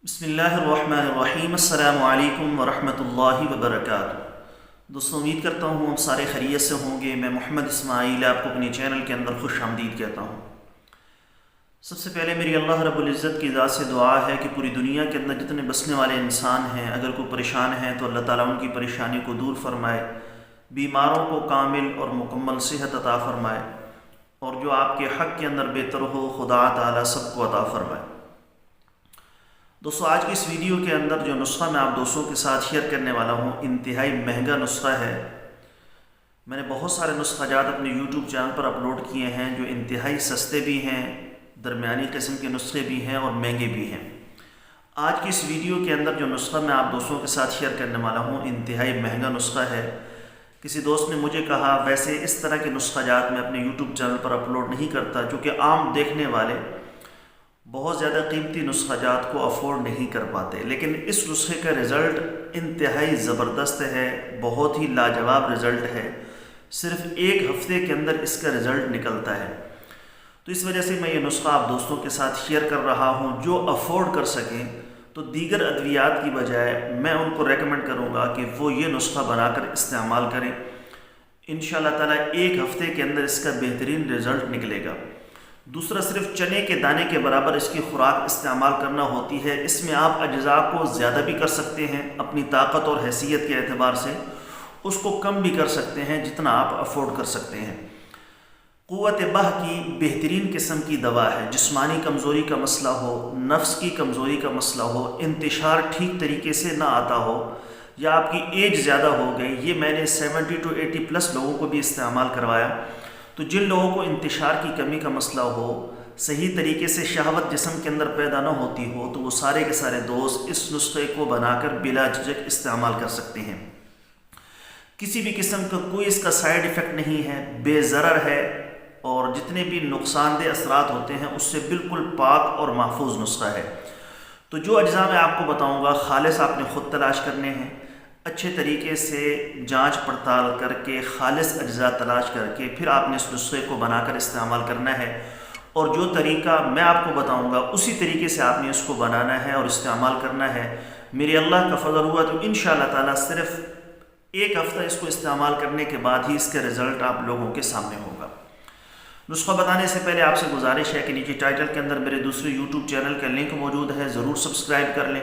بسم اللہ الرحمن الرحیم۔ السلام علیکم ورحمۃ اللہ وبرکاتہ۔ دوستوں، امید کرتا ہوں آپ سارے خیریت سے ہوں گے۔ میں محمد اسماعیل آپ کو اپنے چینل کے اندر خوش آمدید کہتا ہوں۔ سب سے پہلے میری اللہ رب العزت کی ذات سے دعا ہے کہ پوری دنیا کے اندر جتنے بسنے والے انسان ہیں، اگر کوئی پریشان ہیں تو اللہ تعالیٰ ان کی پریشانی کو دور فرمائے، بیماروں کو کامل اور مکمل صحت عطا فرمائے، اور جو آپ کے حق کے اندر بہتر ہو خدا تعالیٰ سب کو عطا فرمائے۔ دوستو، آج کی اس ویڈیو کے اندر جو نسخہ میں آپ دوستوں کے ساتھ شیئر کرنے والا ہوں، انتہائی مہنگا نسخہ ہے۔ میں نے بہت سارے نسخہ جات اپنے یوٹیوب چینل پر اپلوڈ کیے ہیں جو انتہائی سستے بھی ہیں، درمیانی قسم کے نسخے بھی ہیں اور مہنگے بھی ہیں۔ آج کی اس ویڈیو کے اندر جو نسخہ میں آپ دوستوں کے ساتھ شیئر کرنے والا ہوں، انتہائی مہنگا نسخہ ہے۔ کسی دوست نے مجھے کہا ویسے اس طرح کے نسخہ جات میں اپنے یوٹیوب چینل پر اپلوڈ نہیں کرتا، چونکہ عام دیکھنے والے بہت زیادہ قیمتی نسخہ جات کو افورڈ نہیں کر پاتے، لیکن اس نسخے کا رزلٹ انتہائی زبردست ہے، بہت ہی لاجواب رزلٹ ہے۔ صرف ایک ہفتے کے اندر اس کا رزلٹ نکلتا ہے، تو اس وجہ سے میں یہ نسخہ آپ دوستوں کے ساتھ شیئر کر رہا ہوں۔ جو افورڈ کر سکیں تو دیگر ادویات کی بجائے میں ان کو ریکمنڈ کروں گا کہ وہ یہ نسخہ بنا کر استعمال کریں۔ انشاءاللہ تعالیٰ ایک ہفتے کے اندر اس کا بہترین رزلٹ نکلے گا۔ دوسرا، صرف چنے کے دانے کے برابر اس کی خوراک استعمال کرنا ہوتی ہے۔ اس میں آپ اجزاء کو زیادہ بھی کر سکتے ہیں، اپنی طاقت اور حیثیت کے اعتبار سے اس کو کم بھی کر سکتے ہیں، جتنا آپ افورڈ کر سکتے ہیں۔ قوت بہ کی بہترین قسم کی دوا ہے۔ جسمانی کمزوری کا مسئلہ ہو، نفس کی کمزوری کا مسئلہ ہو، انتشار ٹھیک طریقے سے نہ آتا ہو، یا آپ کی ایج زیادہ ہو گئی، یہ میں نے 70 to 80 پلس لوگوں کو بھی استعمال کروایا۔ تو جن لوگوں کو انتشار کی کمی کا مسئلہ ہو، صحیح طریقے سے شہوت جسم کے اندر پیدا نہ ہوتی ہو، تو وہ سارے کے سارے دوست اس نسخے کو بنا کر بلا جھجک استعمال کر سکتے ہیں۔ کسی بھی قسم کا کوئی اس کا سائیڈ ایفیکٹ نہیں ہے، بے ضرر ہے، اور جتنے بھی نقصان دہ اثرات ہوتے ہیں اس سے بالکل پاک اور محفوظ نسخہ ہے۔ تو جو اجزاء میں آپ کو بتاؤں گا، خالص آپ نے خود تلاش کرنے ہیں، اچھے طریقے سے جانچ پڑتال کر کے خالص اجزاء تلاش کر کے پھر آپ نے اس نسخے کو بنا کر استعمال کرنا ہے، اور جو طریقہ میں آپ کو بتاؤں گا اسی طریقے سے آپ نے اس کو بنانا ہے اور استعمال کرنا ہے۔ میرے اللہ کا فضل ہوا تو انشاءاللہ تعالیٰ صرف ایک ہفتہ اس کو استعمال کرنے کے بعد ہی اس کا رزلٹ آپ لوگوں کے سامنے ہوگا۔ نسخہ بتانے سے پہلے آپ سے گزارش ہے کہ نیچے ٹائٹل کے اندر میرے دوسرے یوٹیوب چینل کا لنک موجود ہے، ضرور سبسکرائب کر لیں۔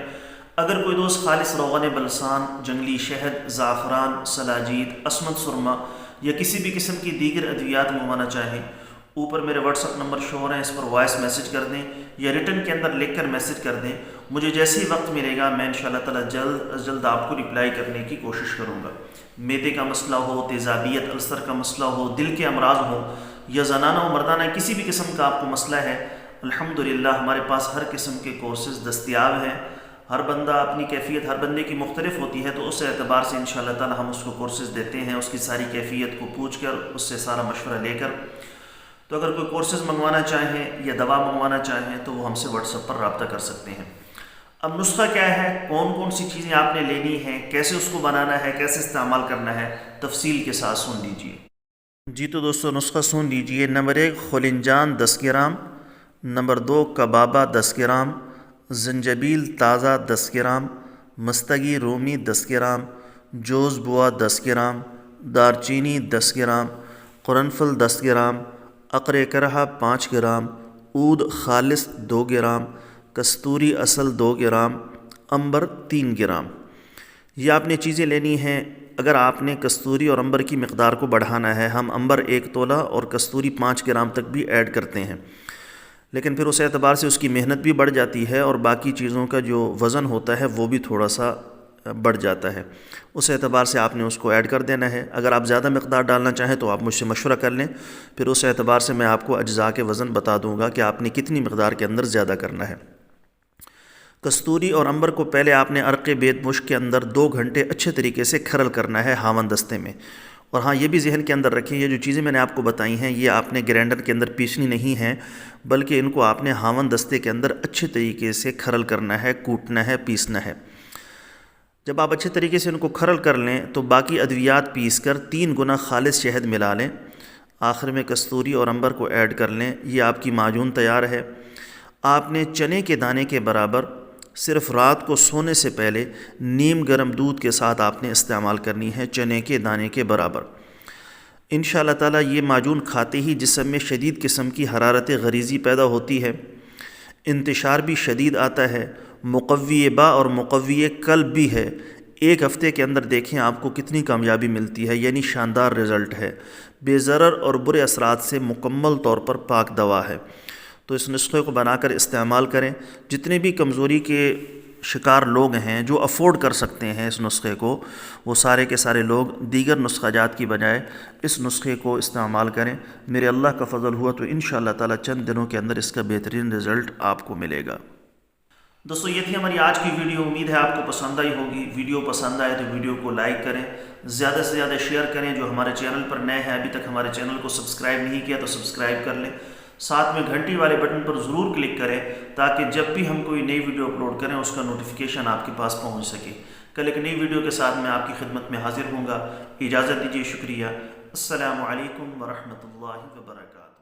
اگر کوئی دوست خالص روغن بلسان، جنگلی شہد، زعفران، سلاجید، اسمد سرما یا کسی بھی قسم کی دیگر ادویات منگوانا چاہیں، اوپر میرے واٹس ایپ نمبر شو ہو رہے ہیں، اس پر وائس میسج کر دیں یا ریٹن کے اندر لکھ کر میسج کر دیں۔ مجھے جیسے ہی وقت ملے گا میں انشاءاللہ تعالیٰ جلد از جلد آپ کو رپلائی کرنے کی کوشش کروں گا۔ معدے کا مسئلہ ہو، تیزابیت، السر کا مسئلہ ہو، دل کے امراض ہوں، یا زنانہ و مردانہ کسی بھی قسم کا آپ کو مسئلہ ہے، الحمدللہ ہمارے پاس ہر قسم کے کورسز دستیاب ہیں۔ ہر بندہ اپنی کیفیت ہر بندے کی مختلف ہوتی ہے، تو اس اعتبار سے انشاءاللہ تعالی ہم اس کو کورسز دیتے ہیں، اس کی ساری کیفیت کو پوچھ کر، اس سے سارا مشورہ لے کر۔ تو اگر کوئی کورسز منگوانا چاہیں یا دوا منگوانا چاہیں تو وہ ہم سے واٹس ایپ پر رابطہ کر سکتے ہیں۔ اب نسخہ کیا ہے، کون کون سی چیزیں آپ نے لینی ہیں، کیسے اس کو بنانا ہے، کیسے استعمال کرنا ہے، تفصیل کے ساتھ سن لیجیے۔ جی تو دوستو، نسخہ سن لیجیے۔ نمبر 1 خلنجان 10 گرام، نمبر 2 کبابہ 10 گرام، زنجبیل تازہ 10 گرام، مستگی رومی 10 گرام، جوز بوا 10 گرام، دارچینی 10 گرام، قرنفل 10 گرام، عقر کرہ 5 گرام، عود خالص 2 گرام، کستوری اصل 2 گرام، عنبر 3 گرام۔ یہ آپ نے چیزیں لینی ہیں۔ اگر آپ نے کستوری اور عنبر کی مقدار کو بڑھانا ہے، ہم عنبر 1 تولہ اور کستوری 5 گرام تک بھی ایڈ کرتے ہیں، لیکن پھر اس اعتبار سے اس کی محنت بھی بڑھ جاتی ہے اور باقی چیزوں کا جو وزن ہوتا ہے وہ بھی تھوڑا سا بڑھ جاتا ہے۔ اس اعتبار سے آپ نے اس کو ایڈ کر دینا ہے۔ اگر آپ زیادہ مقدار ڈالنا چاہیں تو آپ مجھ سے مشورہ کر لیں، پھر اس اعتبار سے میں آپ کو اجزاء کے وزن بتا دوں گا کہ آپ نے کتنی مقدار کے اندر زیادہ کرنا ہے۔ کستوری اور عنبر کو پہلے آپ نے عرق بید مشک کے اندر 2 گھنٹے اچھے طریقے سے کھرل کرنا ہے ہاون دستے میں۔ اور ہاں، یہ بھی ذہن کے اندر رکھیں، یہ جو چیزیں میں نے آپ کو بتائی ہیں یہ آپ نے گرینڈر کے اندر پیسنی نہیں ہیں، بلکہ ان کو آپ نے ہاون دستے کے اندر اچھے طریقے سے کھرل کرنا ہے، کوٹنا ہے، پیسنا ہے۔ جب آپ اچھے طریقے سے ان کو کھرل کر لیں تو باقی ادویات پیس کر 3 گنا خالص شہد ملا لیں، آخر میں کستوری اور عنبر کو ایڈ کر لیں۔ یہ آپ کی معجون تیار ہے۔ آپ نے چنے کے دانے کے برابر صرف رات کو سونے سے پہلے نیم گرم دودھ کے ساتھ آپ نے استعمال کرنی ہے، چنے کے دانے کے برابر۔ انشاءاللہ تعالیٰ یہ معجون کھاتے ہی جسم میں شدید قسم کی حرارت غریزی پیدا ہوتی ہے، انتشار بھی شدید آتا ہے، مقوی با اور مقوی قلب بھی ہے۔ ایک ہفتے کے اندر دیکھیں آپ کو کتنی کامیابی ملتی ہے، یعنی شاندار رزلٹ ہے، بے ضرر اور برے اثرات سے مکمل طور پر پاک دوا ہے۔ تو اس نسخے کو بنا کر استعمال کریں۔ جتنے بھی کمزوری کے شکار لوگ ہیں جو افورڈ کر سکتے ہیں اس نسخے کو، وہ سارے کے سارے لوگ دیگر نسخہ جات کی بجائے اس نسخے کو استعمال کریں۔ میرے اللہ کا فضل ہوا تو انشاءاللہ تعالی چند دنوں کے اندر اس کا بہترین رزلٹ آپ کو ملے گا۔ دوستو یہ تھی ہماری آج کی ویڈیو، امید ہے آپ کو پسند آئی ہوگی۔ ویڈیو پسند آئے تو ویڈیو کو لائک کریں، زیادہ سے زیادہ شیئر کریں۔ جو ہمارے چینل پر نئے ہیں، ابھی تک ہمارے چینل کو سبسکرائب نہیں کیا تو سبسکرائب کر لیں، ساتھ میں گھنٹی والے بٹن پر ضرور کلک کریں تاکہ جب بھی ہم کوئی نئی ویڈیو اپلوڈ کریں اس کا نوٹیفیکیشن آپ کے پاس پہنچ سکے۔ کل ایک نئی ویڈیو کے ساتھ میں آپ کی خدمت میں حاضر ہوں گا۔ اجازت دیجیے، شکریہ۔ السلام علیکم ورحمۃ اللہ وبرکاتہ۔